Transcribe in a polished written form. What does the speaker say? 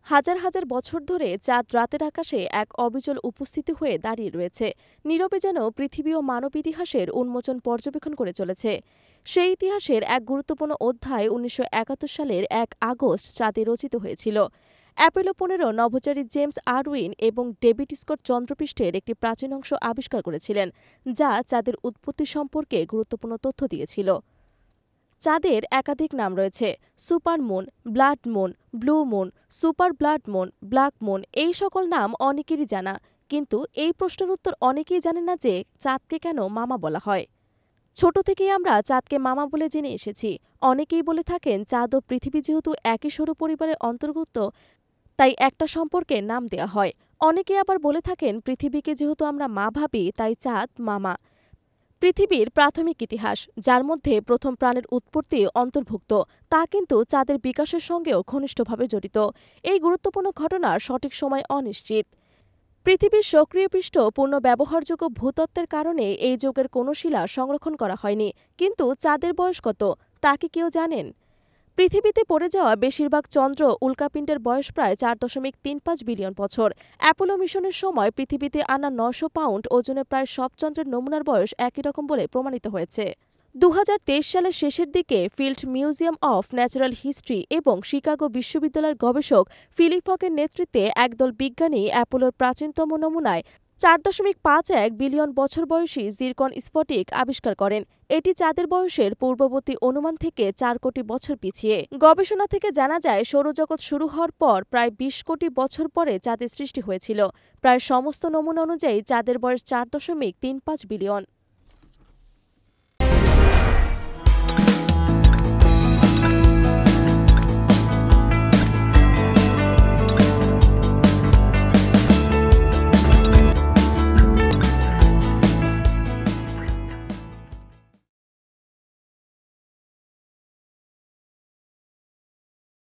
হাজার হাজার বছর ধরে চাঁদ রাতের আকাশে এক অবিচল উপস্থিতি হয়ে দাঁড়িয়ে রয়েছে, নীরবে যেন পৃথিবী ও মানব ইতিহাসের উন্মোচন পর্যবেক্ষণ করে চলেছে। সেই ইতিহাসের এক গুরুত্বপূর্ণ অধ্যায় ১৯৭১ সালের ১ আগস্ট চাঁদে রচিত হয়েছিল। অ্যাপোলো ১৫ নভোচারী জেমস আরউইন এবং ডেভিড স্কট চন্দ্রপৃষ্ঠের একটি প্রাচীন অংশ আবিষ্কার করেছিলেন, যা চাঁদের উৎপত্তি সম্পর্কে গুরুত্বপূর্ণ তথ্য দিয়েছিল। চাঁদের একাধিক নাম রয়েছে: super moon, blood moon, blue moon, super blood moon, black moon. এই সকল নাম অনেকেরই জানা, কিন্তু এই প্রশ্নের উত্তর অনেকেই জানে না যে চাঁদকে কেন মামা বলা হয়। ছোট থেকেই আমরা চাঁদকে মামা বলে জেনে এসেছি। অনেকেই বলে থাকেন চাঁদ ও পৃথিবী যেহেতু একই সৌর পরিবারের অন্তর্ভুক্ত, তাই একটা সম্পর্কে নাম দেয়া হয়। অনেকে আবার বলে থাকেন পৃথিবীকে যেহেতু আমরা মা ভাবি, তাই চাঁদ মামা। পৃথিবীর প্রাথমিক ইতিহাস, যার মধ্যে প্রথম প্রাণের উৎপত্তি অন্তর্ভুক্ত, তা কিন্তু চাঁদের বিকাশের সঙ্গেও ঘনিষ্ঠভাবে জড়িত। এই গুরুত্বপূর্ণ ঘটনার সঠিক সময় অনিশ্চিত। পৃথিবীর সক্রিয় পৃষ্ঠ পূর্ণ ব্যবহারযোগ্য ভূতত্ত্বের কারণে এই যুগের কোনো শিলা সংরক্ষণ করা হয়নি। কিন্তু চাঁদের বয়স কত, তা কি কেউ জানেন? পৃথিবীতে পড়ে যাওয়া বেশিরভাগ চন্দ্র উল্কাপিণ্ডের বয়স প্রায় ৪.৩৫ বিলিয়ন বছর। অ্যাপোলো মিশনের সময় পৃথিবীতে আনা ৯০০ পাউন্ড ওজনে প্রায় সব চন্দ্রের নমুনার বয়স একই রকম বলে প্রমাণিত হয়েছে। ২০২৩ সালের শেষের দিকে field museum of natural history এবং শিকাগো বিশ্ববিদ্যালয়ের গবেষক ফিলিপ হকের নেতৃত্বে একদল বিজ্ঞানী অ্যাপোলোর প্রাচীনতম নমুনায় ৪.৫১ বিলিয়ন বছর বয়সী জিরকন স্ফটিক আবিষ্কার করেন। এটি চাঁদের বয়সের পূর্ববর্তী অনুমান থেকে ৪ কোটি বছর পিছিয়ে। গবেষণা থেকে জানা যায়, সৌরজগৎ শুরু হওয়ার পর প্রায় ২০ কোটি বছর পরে চাঁদের সৃষ্টি হয়েছিল। প্রায় সমস্ত নমুনা অনুযায়ী চাঁদের বয়স ৪.৩৫ বিলিয়ন।